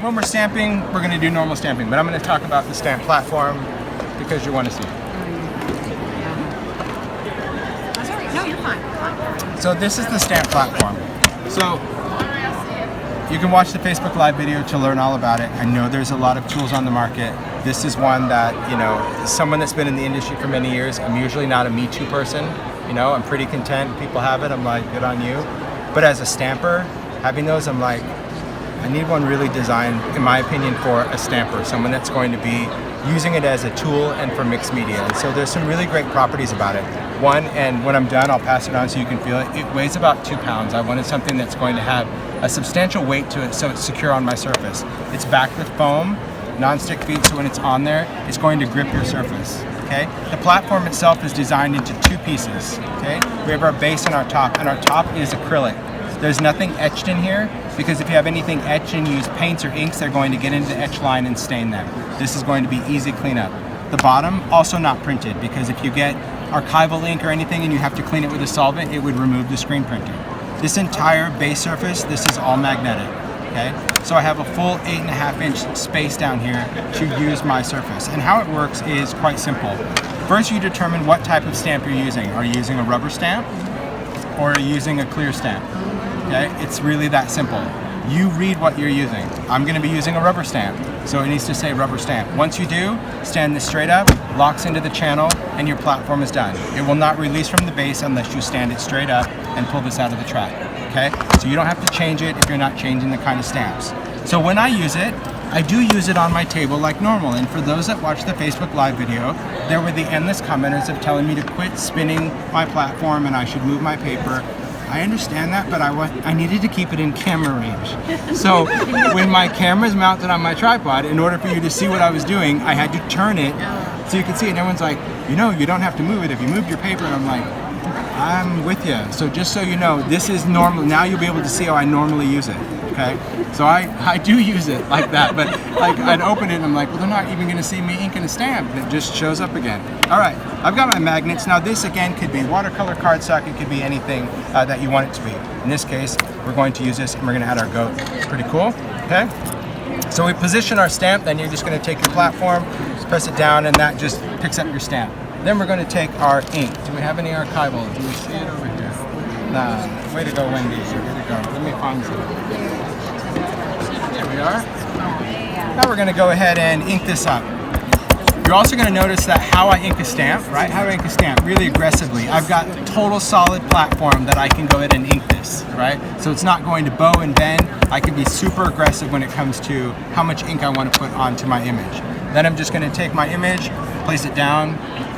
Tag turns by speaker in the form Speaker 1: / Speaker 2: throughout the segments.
Speaker 1: when we're stamping, we're going to do normal stamping, but I'm going to talk about the stamp platform because you want to see it.
Speaker 2: No, you're fine.
Speaker 1: So this is the stamp platform. So you can watch the Facebook Live video to learn all about it. I know there's a lot of tools on the market. This is one that, you know, someone that's been in the industry for many years. I'm usually not a Me Too person. You know, I'm pretty content. People have it. I'm like, good on you. But as a stamper, having those, I'm like, I need one really designed, in my opinion, for a stamper, someone that's going to be using it as a tool and for mixed media. And so there's some really great properties about it. One, and when I'm done, I'll pass it on so you can feel it. It weighs about 2 pounds. I wanted something that's going to have a substantial weight to it so it's secure on my surface. It's backed with foam, non-stick feet, so when it's on there, it's going to grip your surface. Okay? The platform itself is designed into 2 pieces. Okay? We have our base and our top is acrylic. There's nothing etched in here because if you have anything etched and you use paints or inks, they're going to get into the etch line and stain them. This is going to be easy cleanup. The bottom, also not printed, because if you get archival ink or anything and you have to clean it with a solvent, it would remove the screen printer. This entire base surface, this is all magnetic. Okay? So I have a full 8.5-inch space down here to use my surface. And how it works is quite simple. First, you determine what type of stamp you're using. Are you using a rubber stamp or are you using a clear stamp? Okay? It's really that simple. You read what you're using. I'm going to be using a rubber stamp, so it needs to say rubber stamp. Once you do, stand this straight up, locks into the channel, and your platform is done. It will not release from the base unless you stand it straight up and pull this out of the track. Okay? So you don't have to change it if you're not changing the kind of stamps. So when I use it, I do use it on my table like normal. And for those that watch the Facebook Live video, there were the endless commenters of telling me to quit spinning my platform and I should move my paper. I understand that, but I needed to keep it in camera range. So when my camera's mounted on my tripod, in order for you to see what I was doing, I had to turn it so you could see it. And everyone's like, you know, you don't have to move it if you move your paper. And I'm like, I'm with you. So just so you know, this is normal. Now you'll be able to see how I normally use it. Okay? So I do use it like that, but like I'd open it and I'm like, well, they're not even going to see me inking a stamp. And it just shows up again. All right, I've got my magnets. Now this again could be watercolor cardstock. It could be anything that you want it to be. In this case, we're going to use this and we're going to add our goat. Pretty cool, okay? So we position our stamp, then you're just going to take your platform, press it down, and that just picks up your stamp. Then we're going to take our ink. Do we have any archival? Do we see it over here? Nah, way to go, Wendy. Way to go. Let me find some. There we are. Now we're going to go ahead and ink this up. You're also going to notice that how I ink a stamp, right? How I ink a stamp really aggressively. I've got a total solid platform that I can go ahead and ink this, right? So it's not going to bow and bend. I can be super aggressive when it comes to how much ink I want to put onto my image. Then I'm just going to take my image, place it down,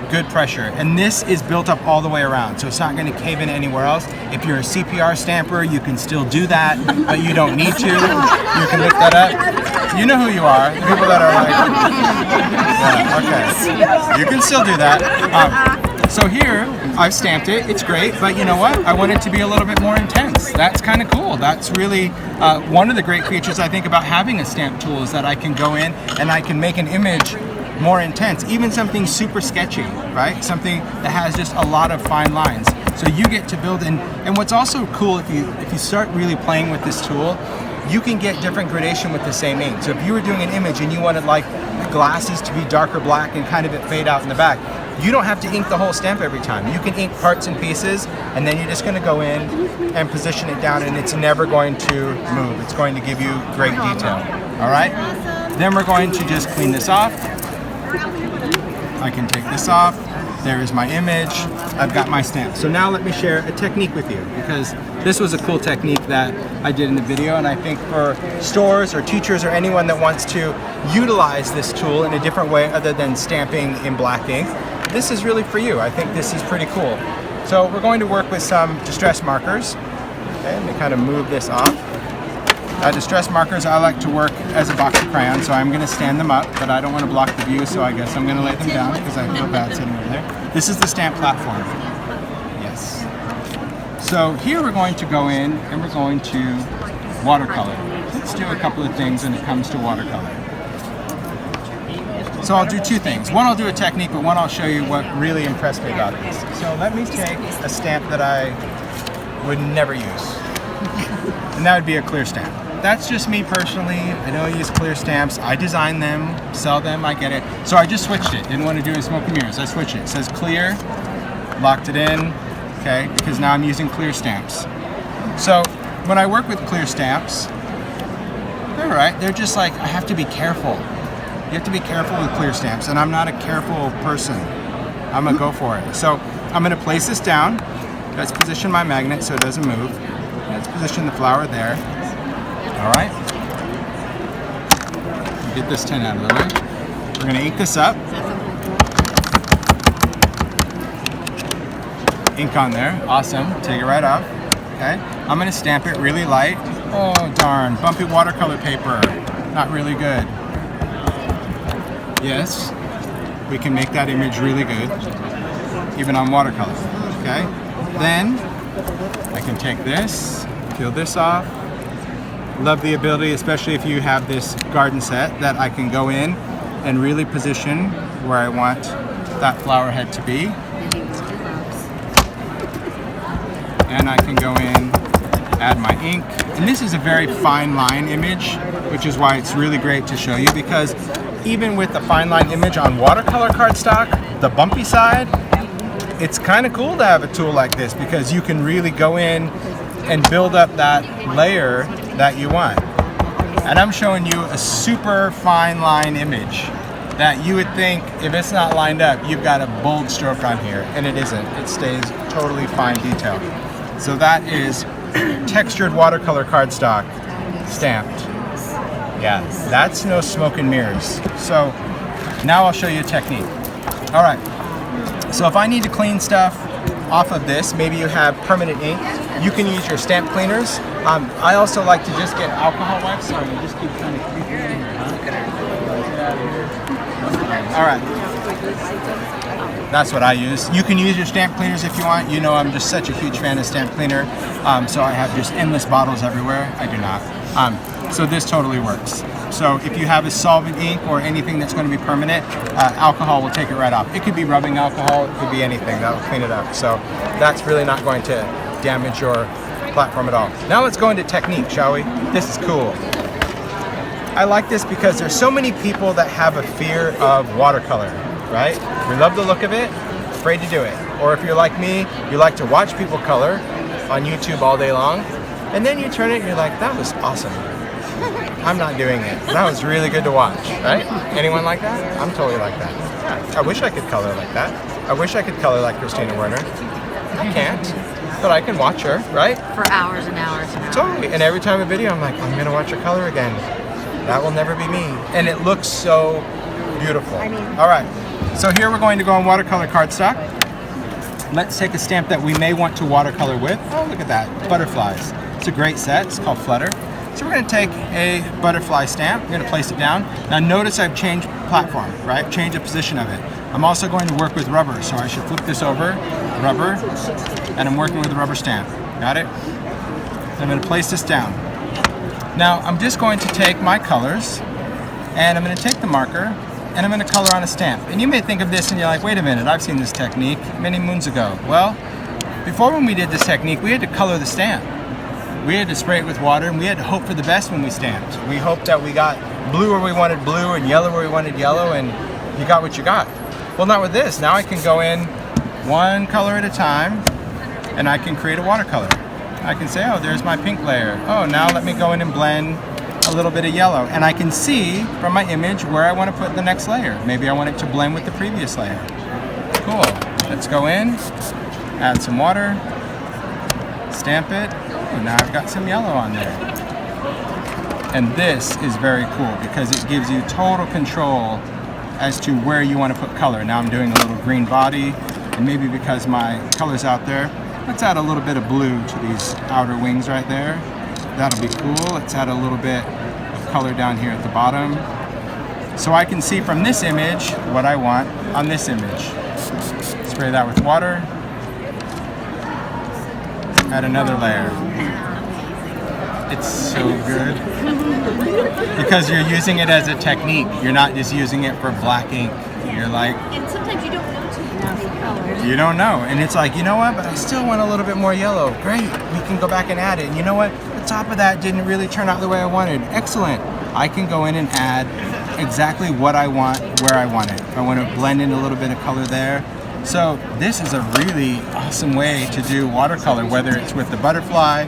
Speaker 1: good pressure. And this is built up all the way around, so it's not going to cave in anywhere else. If you're a CPR stamper, you can still do that, but you don't need to. You can lift that up. You know who you are. The people that are like, yeah, okay. You can still do that. So here, I've stamped it. It's great, but you know what? I want it to be a little bit more intense. That's kind of cool. That's really one of the great features I think about having a stamp tool is that I can go in and I can make an image more intense, even something super sketchy, right? Something that has just a lot of fine lines. So you get to build in, and what's also cool if you start really playing with this tool, you can get different gradation with the same ink. So if you were doing an image and you wanted like the glasses to be darker black and kind of it fade out in the back, you don't have to ink the whole stamp every time. You can ink parts and pieces, and then you're just gonna go in and position it down, and it's never going to move. It's going to give you great detail, all right? Then we're going to just clean this off. I can take this off. There is my image. I've got my stamp. So now let me share a technique with you, because this was a cool technique that I did in the video, and I think for stores or teachers or anyone that wants to utilize this tool in a different way other than stamping in black ink, this is really for you. I think this is pretty cool. So we're going to work with some distress markers. Okay, let me kind of move this off. Distress markers, I like to work as a box of crayons, so I'm going to stand them up, but I don't want to block the view, so I guess I'm going to lay them down because I feel bad sitting over there. This is the stamp platform. Yes. So here we're going to go in and we're going to watercolor. Let's do a couple of things when it comes to watercolor. So I'll do 2 things. One, I'll do a technique, but one, I'll show you what really impressed me about this. So let me take a stamp that I would never use. And that would be a clear stamp. that's just me personally. I don't use clear stamps. I design them, sell them, I get it. So I just switched it. Didn't want to do any smoke and mirrors. I switched it. It says clear, locked it in, okay? Because now I'm using clear stamps. So when I work with clear stamps, they're all right. They're just like, I have to be careful. You have to be careful with clear stamps, and I'm not a careful person. I'm gonna go for it. So I'm gonna place this down. Let's position my magnet so it doesn't move. Let's position the flower there. All right. Get this tin out of the way. We're gonna ink this up. Ink on there, awesome. Take it right off. Okay. I'm gonna stamp it really light. Oh darn, bumpy watercolor paper. Not really good. Yes, we can make that image really good, even on watercolor. Okay. Then I can take this, peel this off. Love the ability, especially if you have this garden set, that I can go in and really position where I want that flower head to be. And I can go in, add my ink. And this is a very fine line image, which is why it's really great to show you, because even with the fine line image on watercolor cardstock, the bumpy side, it's kind of cool to have a tool like this because you can really go in and build up that layer that you want. And I'm showing you a super fine line image that you would think, if it's not lined up, you've got a bold stroke on here, and it isn't. It stays totally fine detail. So that is textured watercolor cardstock stamped. Yeah, that's no smoke and mirrors. So now I'll show you a technique. All right, so if I need to clean stuff off of this, maybe you have permanent ink, you can use your stamp cleaners. I also like to just get alcohol wipes. Sorry, you just keep kind of creeping in here, huh? All right. That's what I use. You can use your stamp cleaners if you want. You know I'm just such a huge fan of stamp cleaner. So I have just endless bottles everywhere. I do not. So this totally works. So if you have a solvent ink or anything that's going to be permanent, alcohol will take it right off. It could be rubbing alcohol, it could be anything, that'll clean it up. So that's really not going to damage your platform at all. Now let's go into technique, shall we? This is cool. I like this because there's so many people that have a fear of watercolor, right? We love the look of it, afraid to do it. Or if you're like me, you like to watch people color on YouTube all day long, and then you turn it and you're like, that was awesome. I'm not doing it. That was really good to watch, right? Anyone like that? I'm totally like that. Yeah, I wish I could color like that. I wish I could color like Christina Werner. I can't, but I can watch her, right?
Speaker 2: For hours and hours and hours.
Speaker 1: Totally. And every time a video, I'm like, I'm gonna watch her color again. That will never be me. And it looks so beautiful. All right, so here we're going to go on watercolor cardstock. Let's take a stamp that we may want to watercolor with. Oh, look at that, butterflies. It's a great set, it's called Flutter. So we're gonna take a butterfly stamp, we're gonna place it down. Now notice I've changed platform, right? Change the position of it. I'm also going to work with rubber, so I should flip this over, rubber, and I'm working with a rubber stamp. Got it? I'm gonna place this down. Now I'm just going to take my colors, and I'm gonna take the marker, and I'm gonna color on a stamp. And you may think of this and you're like, wait a minute, I've seen this technique many moons ago. Well, before when we did this technique, we had to color the stamp. We had to spray it with water, and we had to hope for the best when we stamped. We hoped that we got blue where we wanted blue and yellow where we wanted yellow, and you got what you got. Well, not with this. Now I can go in one color at a time, and I can create a watercolor. I can say, oh, there's my pink layer. Oh, now let me go in and blend a little bit of yellow. And I can see from my image where I want to put the next layer. Maybe I want it to blend with the previous layer. Cool. Let's go in, add some water, stamp it. Oh, now I've got some yellow on there. And this is very cool because it gives you total control as to where you want to put color. Now I'm doing a little green body, and maybe because my color's out there, let's add a little bit of blue to these outer wings right there. That'll be cool. Let's add a little bit of color down here at the bottom. So I can see from this image what I want on this image. Spray that with water. Add another layer. It's so good. Because you're using it as a technique. You're not just using it for black ink. You're like...
Speaker 2: And sometimes you don't know too many colors.
Speaker 1: You don't know. And it's like, you know what? But I still want a little bit more yellow. Great. We can go back and add it. And you know what? top of that didn't really turn out the way I wanted. Excellent. I can go in and add exactly what I want, where I want it. If I want to blend in a little bit of color there. So this is a really awesome way to do watercolor, whether it's with the butterfly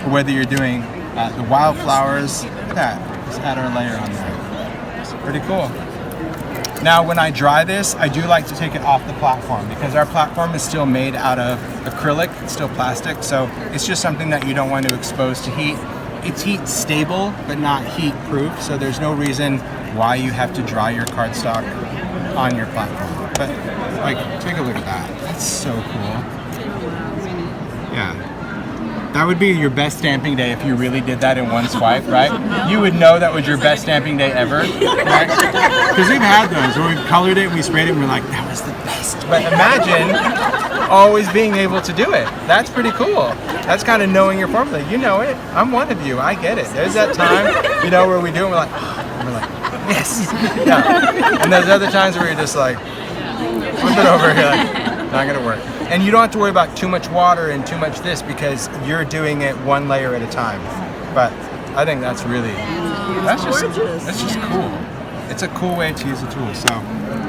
Speaker 1: or whether you're doing the wildflowers. Look at that. Just add our layer on there. Pretty cool. Now when I dry this, I do like to take it off the platform because our platform is still made out of acrylic, it's still plastic, so it's just something that you don't want to expose to heat. It's heat stable, but not heat proof, so there's no reason why you have to dry your cardstock on your platform. But like, take a look at that. That's so cool. Yeah. That would be your best stamping day if you really did that in one swipe, right? You would know that was your best stamping day ever, right? Because we've had those where we've colored it, we sprayed it, and we're like, that was the best. But imagine always being able to do it. That's pretty cool. That's kind of knowing your formula. You know it. I'm one of you. I get it. There's that time, you know, where we do it, we're like, yes. Yeah. And there's other times where you're just like, flip it over here, like, not gonna work. And you don't have to worry about too much water and too much this because you're doing it one layer at a time. But I think that's really, that's just cool. It's a cool way to use a tool. So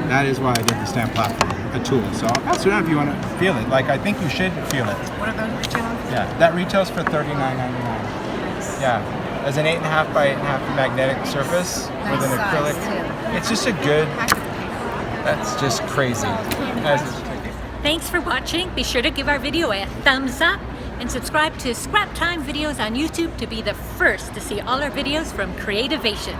Speaker 1: that is why I did the stamp platform, a tool. So I'll pass it around if you want to feel it. Like, I think you should feel it.
Speaker 2: What are those retailing?
Speaker 1: Yeah, that retails for $39.99. Yeah, as an 8.5 by 8.5 magnetic surface with an acrylic. It's just a good, that's just crazy.
Speaker 3: Thanks for watching. Be sure to give our video a thumbs up and subscribe to Scrap Time videos on YouTube to be the first to see all our videos from Creativation.